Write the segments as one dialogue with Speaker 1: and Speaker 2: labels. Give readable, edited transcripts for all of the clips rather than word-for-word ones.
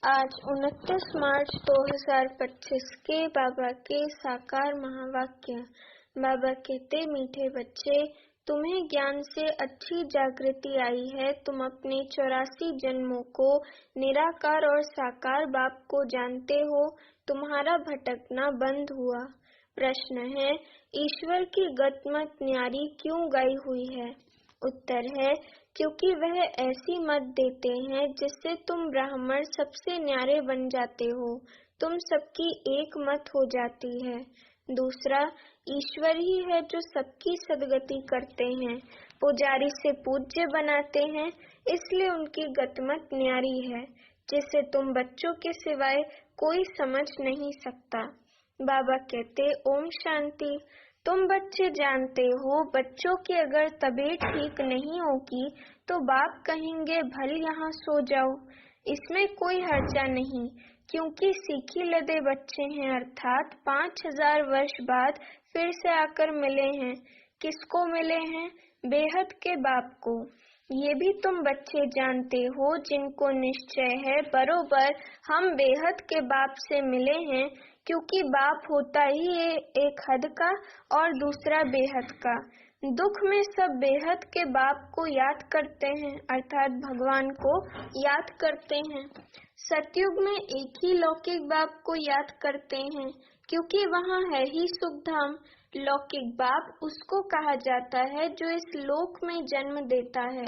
Speaker 1: आज 29 मार्च 2025 के बाबा के साकार महावाक्य। बाबा कहते, मीठे बच्चे, तुम्हें ज्ञान से अच्छी जागृति आई है। तुम अपने 84 जन्मों को निराकार और साकार बाप को जानते हो। तुम्हारा भटकना बंद हुआ। प्रश्न है, ईश्वर की गतमत न्यारी क्यों गाई हुई है? उत्तर है, क्योंकि वह ऐसी मत देते हैं जिससे तुम ब्राह्मण सबसे न्यारे बन जाते हो। तुम सबकी एक मत हो जाती है। दूसरा, ईश्वर ही है जो सबकी सद्गति करते हैं। पुजारी से पूज्य बनाते हैं, इसलिए उनकी गतमत न्यारी है, जिसे तुम बच्चों के सिवाय कोई समझ नहीं सकता। बाबा कहते, ओम शांति। तुम बच्चे जानते हो, बच्चों की अगर तबीयत ठीक नहीं होगी तो बाप कहेंगे भल यहाँ सो जाओ। इसमें कोई हर्जा नहीं, क्योंकि सीखी लदे बच्चे हैं, अर्थात 5000 वर्ष बाद फिर से आकर मिले हैं। किसको मिले हैं? बेहद के बाप को। ये भी तुम बच्चे जानते हो, जिनको निश्चय है बरोबर हम बेहद के बाप से मिले हैं, क्योंकि बाप होता ही एक हद का और दूसरा बेहद का। दुख में सब बेहद के बाप को याद करते हैं, अर्थात भगवान को याद करते हैं। सतयुग में एक ही लौकिक बाप को याद करते हैं, क्योंकि वहाँ है ही सुखधाम। लौकिक बाप उसको कहा जाता है जो इस लोक में जन्म देता है।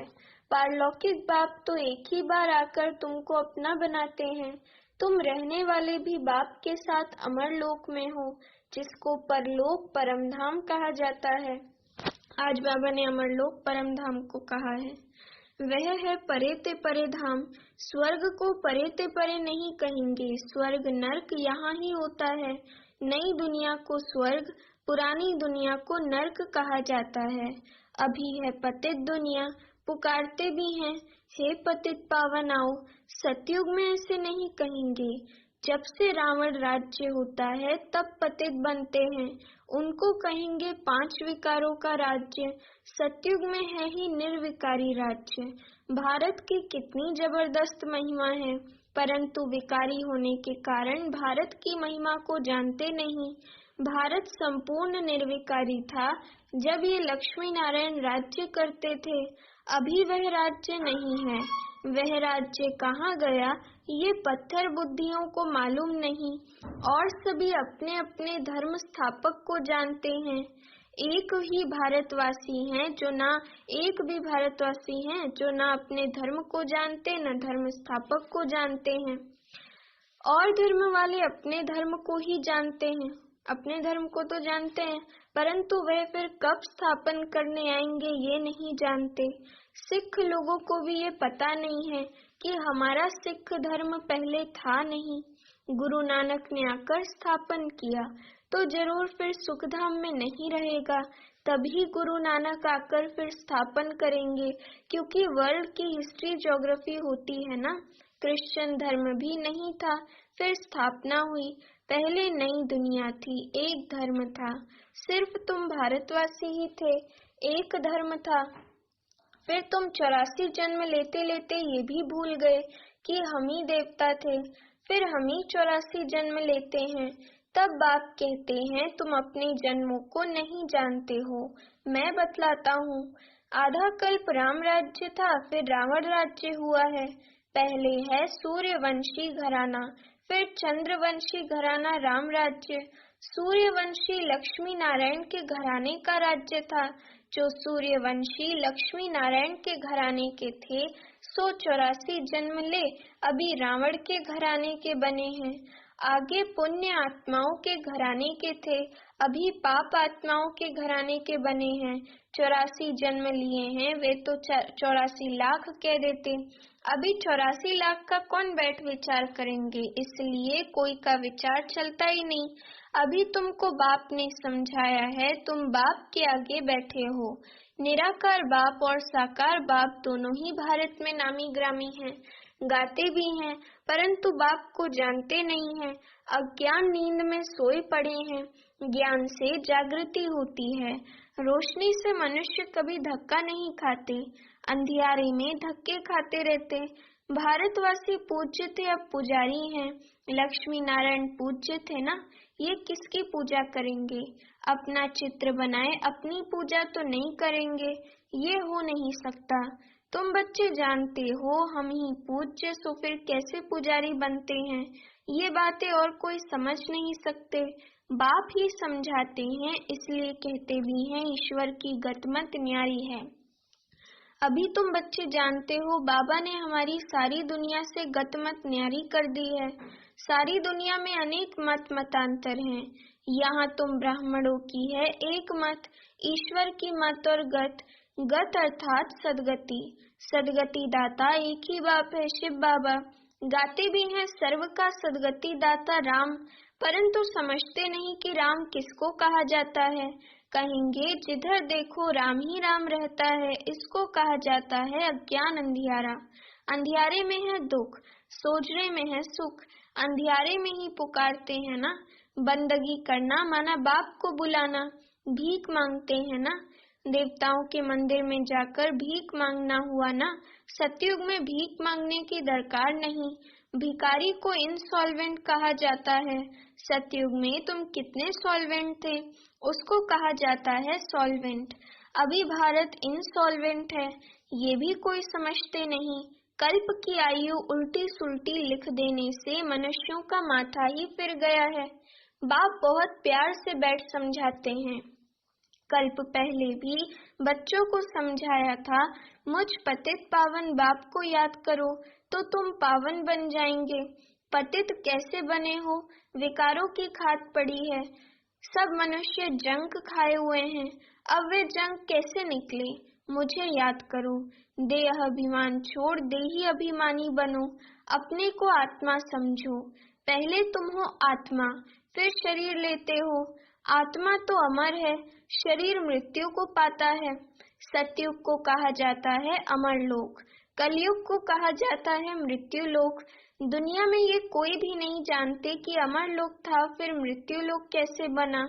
Speaker 1: पारलौकिक बाप तो एक ही बार आकर तुमको अपना बनाते हैं। तुम रहने वाले भी बाप के साथ अमर लोक में हो, जिसको परलोक परमधाम कहा जाता है। आज बाबा ने अमर लोक परमधाम को कहा है। वह है परे ते परे धाम। स्वर्ग को परे ते परे नहीं कहेंगे। स्वर्ग नर्क यहाँ ही होता है। नई दुनिया को स्वर्ग, पुरानी दुनिया को नर्क कहा जाता है। अभी है पतित दुनिया, पुकारते भी हैं, हे पतित पावन आओ। सतयुग में ऐसे नहीं कहेंगे। जब से रावण राज्य होता है तब पतित बनते हैं, उनको कहेंगे 5 विकारों का राज्य। सतयुग में है ही निर्विकारी राज्य। भारत की कितनी जबरदस्त महिमा है, परंतु विकारी होने के कारण भारत की महिमा को जानते नहीं। भारत संपूर्ण निर्विकारी था जब ये लक्ष्मी नारायण राज्य करते थे। अभी वह राज्य नहीं है। वह राज्य कहाँ गया ये पत्थर बुद्धियों को मालूम नहीं, और सभी अपने अपने धर्म स्थापक को जानते हैं। एक ही भारतवासी हैं जो ना एक भी भारतवासी हैं जो ना अपने धर्म को जानते न धर्म स्थापक को जानते हैं। और धर्म वाले अपने धर्म को ही जानते हैं। अपने धर्म को तो जानते हैं, परंतु वह फिर कब स्थापन करने आएंगे ये नहीं जानते। सिख लोगों को भी ये पता नहीं है कि हमारा सिख धर्म पहले था नहीं। गुरु नानक ने आकर स्थापन किया तो जरूर फिर सुखधाम में नहीं रहेगा। तभी गुरु नानक आकर फिर स्थापन करेंगे, क्योंकि वर्ल्ड की हिस्ट्री ज्योग्राफी होती है ना। क्रिश्चियन धर्म भी नहीं था, फिर स्थापना हुई। पहले नई दुनिया थी, एक धर्म था, सिर्फ तुम भारतवासी ही थे, एक धर्म था। फिर तुम 84 जन्म लेते लेते ये भी भूल गए कि हम ही देवता थे। फिर हम ही 84 जन्म लेते हैं। तब बाप कहते हैं, तुम अपने जन्मों को नहीं जानते हो। मैं बतलाता हूँ। आधा कल्प राम राज्य था, फिर रावण राज्य हुआ है। पहले है सूर्यवंशी घराना, फिर चंद्रवंशी घराना राम राज्य। सूर्यवंशी लक्ष्मी नारायण के घराने का राज्य था। जो सूर्यवंशी लक्ष्मी नारायण के घराने के थे, 184 जन्म ले अभी रावण के घराने के बने हैं। आगे पुण्य आत्माओं के घराने के थे, अभी पाप आत्माओं के घराने के बने हैं। 84 जन्म लिए हैं, वे तो 84 लाख कह देते। अभी 84 लाख का कौन बैठ विचार करेंगे, इसलिए कोई का विचार चलता ही नहीं। अभी तुमको बाप ने समझाया है, तुम बाप के आगे बैठे हो। निराकार बाप और साकार बाप दोनों ही भारत में नामी ग्रामी हैं, गाते भी हैं, परंतु बाप को जानते नहीं हैं। अज्ञान नींद में सोए पड़े हैं, ज्ञान से जागृति होती है। रोशनी से मनुष्य कभी धक्का नहीं खाते, अंधियारे में धक्के खाते रहते। भारतवासी पूज्य थे, अब पुजारी हैं। लक्ष्मी नारायण पूज्य थे ना, ये किसकी पूजा करेंगे? अपना चित्र बनाए अपनी पूजा तो नहीं करेंगे, ये हो नहीं सकता। तुम बच्चे जानते हो हम ही पूज्य, सो फिर कैसे पुजारी बनते हैं? ये बातें और कोई समझ नहीं सकते, बाप ही समझाते हैं, इसलिए कहते भी हैं ईश्वर की गतमत न्यारी है। अभी तुम बच्चे जानते हो बाबा ने हमारी सारी दुनिया से गतमत न्यारी कर दी है। सारी दुनिया में अनेक मतांतर हैं। यहाँ तुम ब्राह्मणों की है एक मत, ईश्वर की मत और गत अर्थात सदगति। सदगति दाता एक ही बाप है, शिव बाबा। गाते भी हैं सर्व का सदगति दाता राम, परंतु समझते नहीं कि राम किसको कहा जाता है। कहेंगे जिधर देखो राम ही राम रहता है, इसको कहा जाता है अज्ञान अंधियारा। अंधियारे में है दुख, सोजरे में है सुख, अंधियारे में ही पुकारते हैं ना। बंदगी करना माना बाप को बुलाना, भीख मांगते हैं ना। देवताओं के मंदिर में जाकर भीख मांगना हुआ ना। सतयुग में भीख मांगने की दरकार नहीं, भिखारी को इंसॉल्वेंट कहा जाता है। सतयुग में तुम कितने सॉल्वेंट थे, उसको कहा जाता है सॉल्वेंट। अभी भारत इंसॉल्वेंट है, ये भी कोई समझते नहीं। कल्प की आयु उल्टी सुल्टी लिख देने से मनुष्यों का माथा ही फिर गया है। बाप बहुत प्यार से बैठ समझाते हैं। कल्प पहले भी बच्चों को समझाया था, मुझ पतित पावन बाप को याद करो तो तुम पावन बन जाएंगे। पतित कैसे बने हो? विकारों की खाद पड़ी है, सब मनुष्य जंक खाए हुए हैं। अब वे जंक कैसे निकले? मुझे याद करो। देह अभिमान छोड़ देही अभिमानी बनो, अपने को आत्मा समझो। पहले तुम हो आत्मा, फिर शरीर लेते हो। आत्मा तो अमर है, शरीर मृत्यु को पाता है। सतयुग को कहा जाता है अमर लोक, कलयुग को कहा जाता है मृत्यु लोक। दुनिया में ये कोई भी नहीं जानते कि अमर लोक था फिर मृत्यु लोक कैसे बना।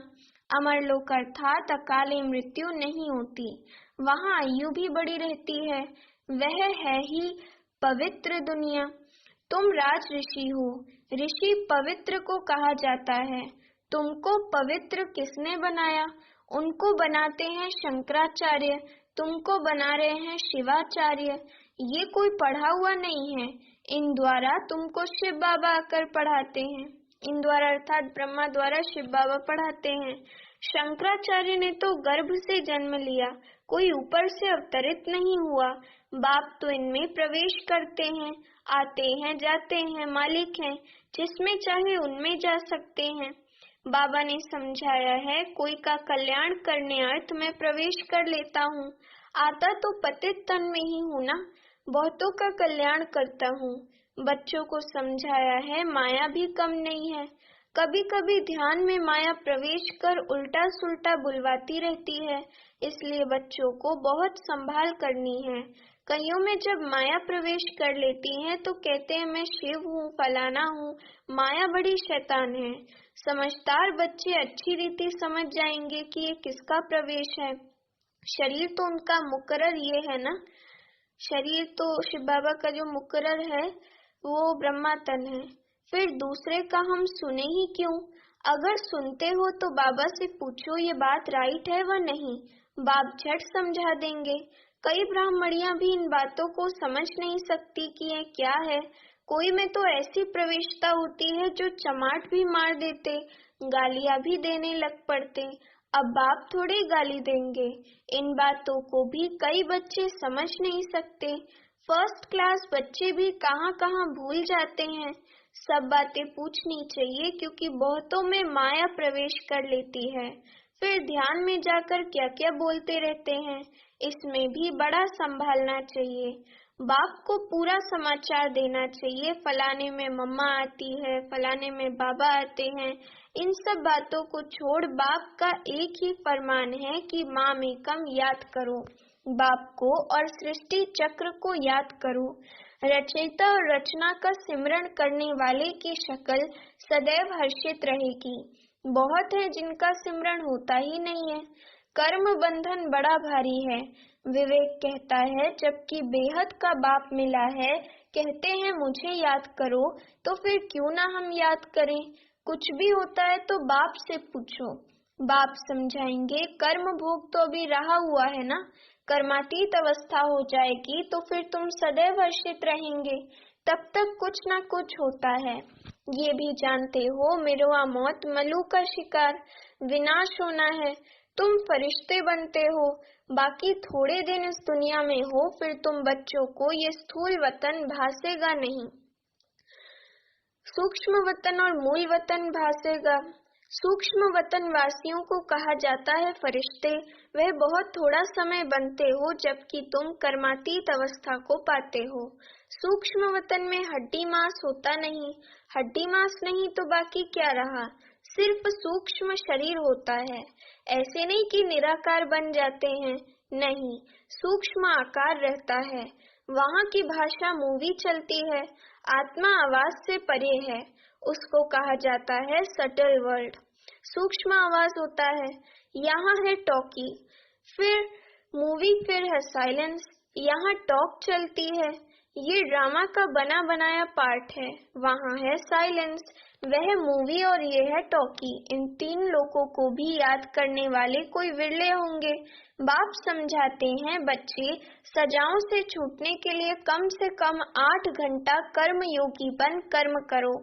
Speaker 1: अमर लोक अर्थात अकाले मृत्यु नहीं होती, वहाँ आयु भी बड़ी रहती है। वह है ही पवित्र दुनिया। तुम राज ऋषि हो, ऋषि पवित्र को कहा जाता है। तुमको पवित्र किसने बनाया? उनको बनाते हैं शंकराचार्य, तुमको बना रहे हैं शिवाचार्य। ये कोई पढ़ा हुआ नहीं है, इन द्वारा तुमको शिव बाबा आकर पढ़ाते हैं। इन द्वारा अर्थात ब्रह्मा द्वारा शिव बाबा पढ़ाते हैं। शंकराचार्य ने तो गर्भ से जन्म लिया, कोई ऊपर से अवतरित नहीं हुआ। बाप तो इनमें प्रवेश करते हैं, आते हैं जाते हैं, मालिक हैं, जिसमें चाहे उनमें जा सकते हैं। बाबा ने समझाया है, कोई का कल्याण करने अर्थ में प्रवेश कर लेता हूँ। आता तो पतित तन में ही हूँ ना, बहुतों का कल्याण करता हूँ। बच्चों को समझाया है, माया भी कम नहीं है। कभी कभी ध्यान में माया प्रवेश कर उल्टा सुल्टा बुलवाती रहती है, इसलिए बच्चों को बहुत संभाल करनी है। कईयों में जब माया प्रवेश कर लेती है तो कहते हैं मैं शिव हूँ, फलाना हूँ। माया बड़ी शैतान है। समझदार बच्चे अच्छी रीति समझ जाएंगे कि ये किसका प्रवेश है। शरीर तो उनका मुकर्रर ये है ना, शरीर तो शिव बाबा का जो मुकर्रर है वो ब्रह्मा तन है, फिर दूसरे का हम सुने ही क्यों? अगर सुनते हो तो बाबा से पूछो ये बात राइट है व नहीं, बाप झट समझा देंगे। कई ब्राह्मणियां भी इन बातों को समझ नहीं सकती कि ये क्या है। कोई में तो ऐसी प्रविष्टता होती है जो चमाट भी मार देते, गालियां भी देने लग पड़ते। अब बाप थोड़ी गाली देंगे। इन बातों को भी कई बच्चे समझ नहीं सकते। फर्स्ट क्लास बच्चे भी कहाँ कहाँ भूल जाते हैं। सब बातें पूछनी चाहिए क्योंकि बहुतों में माया प्रवेश कर लेती है, फिर ध्यान में जाकर क्या क्या बोलते रहते हैं। इसमें भी बड़ा संभालना चाहिए। बाप को पूरा समाचार देना चाहिए, फलाने में मम्मा आती है, फलाने में बाबा आते हैं। इन सब बातों को छोड़ बाप का एक ही फरमान है कि माम एकम याद करो, बाप को और सृष्टि चक्र को याद करो। रचयिता और रचना का सिमरण करने वाले की शक्ल सदैव हर्षित रहेगी। बहुत है जिनका सिमरण होता ही नहीं है। कर्म बंधन बड़ा भारी है, विवेक कहता है, जबकि बेहद का बाप मिला है कहते हैं मुझे याद करो, तो फिर क्यों ना हम याद करें। कुछ भी होता है तो बाप से पूछो, बाप समझाएंगे। कर्म भोग तो अभी रहा हुआ है ना, कर्मातीत अवस्था हो जाएगी तो फिर तुम सदैव हर्षित रहेंगे। तब तक कुछ ना कुछ होता है, ये भी जानते हो। मिरवा मौत, मलू का शिकार, विनाश होना है। तुम फरिश्ते बनते हो, बाकी थोड़े दिन इस दुनिया में हो, फिर तुम बच्चों को ये स्थूल वतन भासेगा नहीं, सूक्ष्म वतन और मूल वतन भासेगा। सूक्ष्म वतन वासियों को कहा जाता है फरिश्ते। वह बहुत थोड़ा समय बनते हो, जबकि तुम कर्मातीत अवस्था को पाते हो। सूक्ष्म वतन में हड्डी मांस होता नहीं। हड्डी मांस नहीं तो बाकी क्या रहा, सिर्फ सूक्ष्म शरीर होता है। ऐसे नहीं कि निराकार बन जाते हैं, नहीं, सूक्ष्म आकार रहता है। वहाँ की भाषा मूवी चलती है। आत्मा आवाज से परे है, उसको कहा जाता है सटल वर्ल्ड। सूक्ष्म आवाज होता है। यहाँ है टॉकी, फिर मूवी, फिर है साइलेंस। यहाँ टॉक चलती है, ये ड्रामा का बना बनाया पार्ट है। वहाँ है साइलेंस, वह मूवी और ये है टॉकी। इन तीन लोगों को भी याद करने वाले कोई विरले होंगे। बाप समझाते हैं, बच्चे, सजाओं से छूटने के लिए कम से कम 8 घंटा कर्म योगी बन कर्म करो,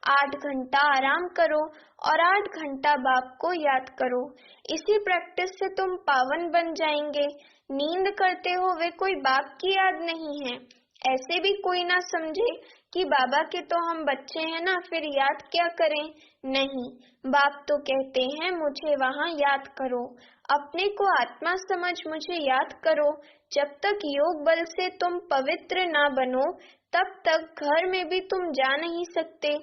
Speaker 1: 8 घंटा आराम करो और 8 घंटा बाप को याद करो। इसी प्रैक्टिस से तुम पावन बन जाएंगे। नींद करते हो वे कोई बाप की याद नहीं है। ऐसे भी कोई ना समझे कि बाबा के तो हम बच्चे हैं ना, फिर याद क्या करें। नहीं, बाप तो कहते हैं मुझे वहाँ याद करो, अपने को आत्मा समझ मुझे याद करो। जब तक योग बल से तुम पवित्र ना बनो, तब तक घर में भी तुम जा नहीं सकते,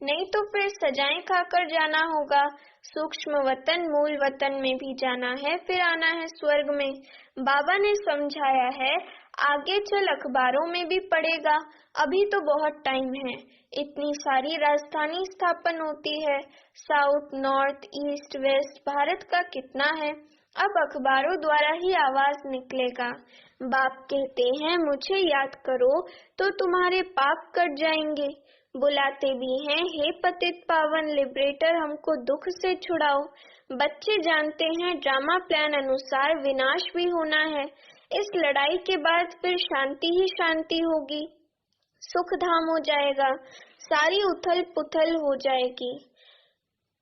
Speaker 1: नहीं तो फिर सजाएं खाकर जाना होगा। सूक्ष्म वतन मूल वतन में भी जाना है, फिर आना है स्वर्ग में। बाबा ने समझाया है, आगे चल अखबारों में भी पड़ेगा, अभी तो बहुत टाइम है। इतनी सारी राजधानी स्थापन होती है, south, north, east, west, Bharat का कितना है। अब अखबारों द्वारा ही आवाज निकलेगा। बाप कहते हैं मुझे याद करो तो तुम्हारे पाप कट जाएंगे। बुलाते भी हैं, हे पतित पावन लिबरेटर, हमको दुख से छुड़ाओ। बच्चे जानते हैं ड्रामा प्लान अनुसार विनाश भी होना है। इस लड़ाई के बाद फिर शांति ही शांति होगी, सुख धाम हो जाएगा, सारी उथल पुथल हो जाएगी।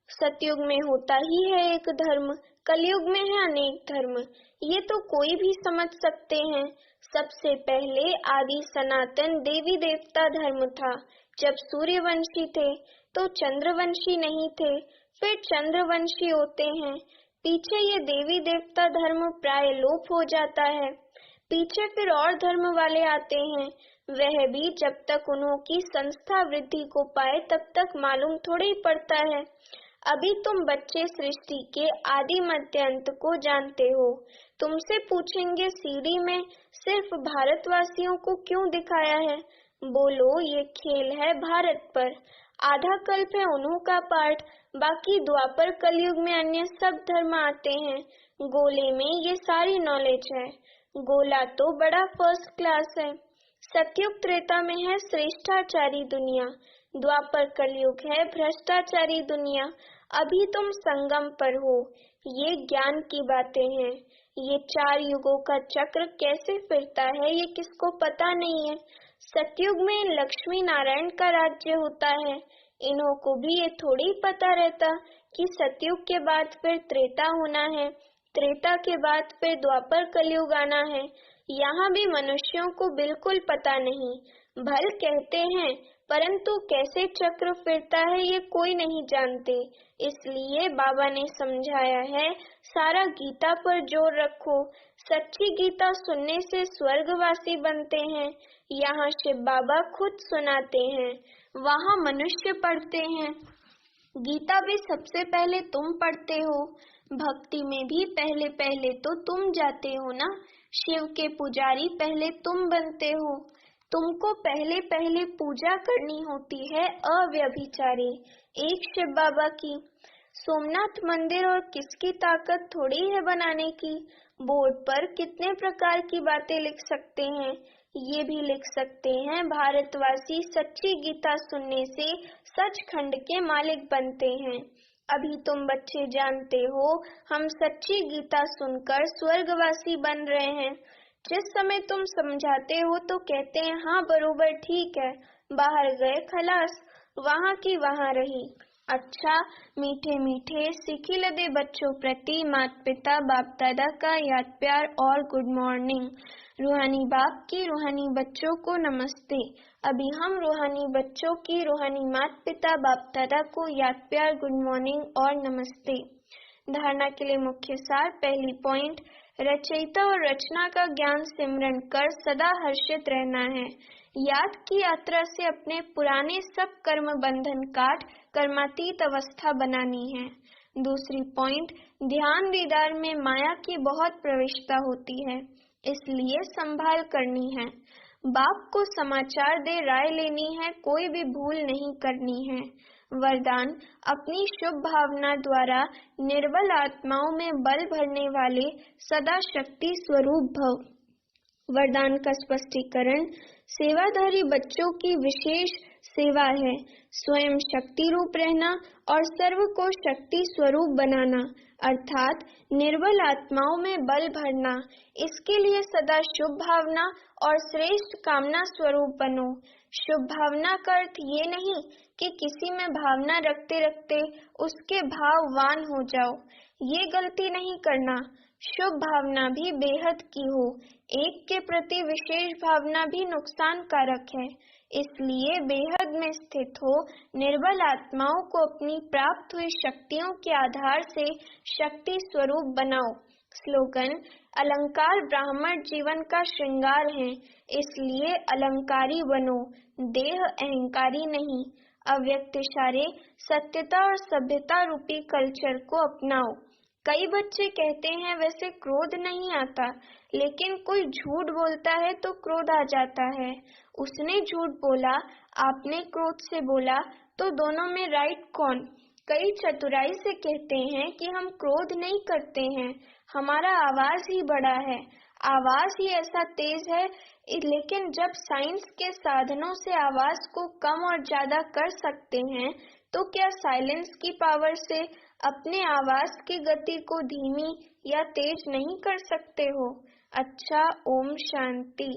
Speaker 1: सतयुग में होता ही है एक धर्म, कलयुग में है अनेक धर्म, ये तो कोई भी समझ सकते हैं। सबसे पहले आदि सनातन देवी देवता धर्म था। जब सूर्यवंशी थे तो चंद्रवंशी नहीं थे, फिर चंद्रवंशी होते हैं। पीछे ये देवी देवता धर्म प्राय लोप हो जाता है, पीछे फिर और धर्म वाले आते हैं। वह भी जब तक उन्होंने संस्था वृद्धि को पाए तब तक मालूम थोड़े ही पड़ता है। अभी तुम बच्चे सृष्टि के आदि मध्य अंत को जानते हो। तुमसे पूछेंगे सीडी में सिर्फ भारतवासियों को क्यों दिखाया है, बोलो ये खेल है भारत पर। आधा कल्प है उन्हों का पाठ, बाकी द्वापर कलयुग में अन्य सब धर्म आते हैं। गोले में ये सारी नॉलेज है, गोला तो बड़ा फर्स्ट क्लास है। सतयुग त्रेता में है श्रेष्ठाचारी दुनिया, द्वापर कलयुग है भ्रष्टाचारी दुनिया। अभी तुम संगम पर हो, ये ज्ञान की बातें हैं। ये 4 युगों का चक्र कैसे फिरता है ये किसको पता नहीं है। सतयुग में लक्ष्मी नारायण का राज्य होता है, इन्हों को भी ये थोड़ी पता रहता कि सतयुग के बाद फिर त्रेता होना है, त्रेता के बाद फिर द्वापर कलयुग आना है। यहाँ भी मनुष्यों को बिल्कुल पता नहीं। भल कहते हैं, परंतु कैसे चक्र फिरता है ये कोई नहीं जानते। इसलिए बाबा ने समझाया है, सारा गीता पर जोर रखो। सच्ची गीता सुनने से स्वर्गवासी बनते हैं। यहाँ शिव बाबा खुद सुनाते हैं, वहाँ मनुष्य पढ़ते हैं। गीता भी सबसे पहले तुम पढ़ते हो, भक्ति में भी पहले पहले तो तुम जाते हो ना। शिव के पुजारी पहले तुम बनते हो। तुमको पहले पहले पूजा करनी होती है अव्यभिचारी एक शिव बाबा की। सोमनाथ मंदिर और किसकी ताकत थोड़ी है बनाने की। बोर्ड पर कितने प्रकार की बातें लिख सकते हैं, ये भी लिख सकते हैं, भारतवासी सच्ची गीता सुनने से सचखंड के मालिक बनते हैं। अभी तुम बच्चे जानते हो, हम सच्ची गीता सुनकर स्वर्गवासी बन रहे हैं। जिस समय तुम समझाते हो तो कहते हैं हाँ बरोबर ठीक है, बाहर गए खलास, वहाँ की वहाँ रही। अच्छा, मीठे मीठे सीखी लदे बच्चों प्रति माता पिता बाप दादा का याद प्यार और गुड मॉर्निंग। रूहानी बाप की रूहानी बच्चों को नमस्ते। अभी हम रूहानी बच्चों की रूहानी माता पिता बाप दादा को याद प्यार गुड मॉर्निंग और नमस्ते। धारणा के लिए मुख्य सार। पहली पॉइंट, रचयिता और रचना का ज्ञान सिमरन कर सदा हर्षित रहना है। याद की यात्रा से अपने पुराने सब कर्म बंधन काट कर्मातीत अवस्था बनानी है। दूसरी पॉइंट, ध्यान दीदार में माया की बहुत प्रविष्टता होती है, इसलिए संभाल करनी है। बाप को समाचार दे राय लेनी है, कोई भी भूल नहीं करनी है। वरदान, अपनी शुभ भावना द्वारा निर्बल आत्माओं में बल भरने वाले सदा शक्ति स्वरूप भव। वरदान का स्पष्टीकरण, सेवाधारी बच्चों की विशेष सेवा है स्वयं शक्ति रूप रहना और सर्व को शक्ति स्वरूप बनाना, अर्थात निर्बल आत्माओं में बल भरना। इसके लिए सदा शुभ भावना और श्रेष्ठ कामना स्वरूप बनो। शुभ भावना का अर्थ ये नहीं कि किसी में भावना रखते रखते उसके भाववान हो जाओ, ये गलती नहीं करना। शुभ भावना भी बेहद की हो, एक के प्रति विशेष भावना भी नुकसान कारक है, इसलिए बेहद में स्थित हो निर्बल आत्माओं को अपनी प्राप्त हुई शक्तियों के आधार से शक्ति स्वरूप बनाओ। स्लोगन, अलंकार ब्राह्मण जीवन का श्रृंगार है, इसलिए अलंकारी बनो, देह अहंकारी नहीं। अव्यक्त इशारे, सत्यता और सभ्यता रूपी कल्चर को अपनाओ। कई बच्चे कहते हैं वैसे क्रोध नहीं आता, लेकिन कोई झूठ बोलता है तो क्रोध आ जाता है। उसने झूठ बोला, आपने क्रोध से बोला, तो दोनों में राइट कौन? कई चतुराई से कहते हैं कि हम क्रोध नहीं करते हैं, हमारा आवाज ही बड़ा है, आवाज ही ऐसा तेज है। लेकिन जब साइंस के साधनों से आवाज को कम और ज्यादा कर सकते हैं, तो क्या साइलेंस की पावर से अपने आवाज की गति को धीमी या तेज नहीं कर सकते हो? अच्छा, ओम शांति।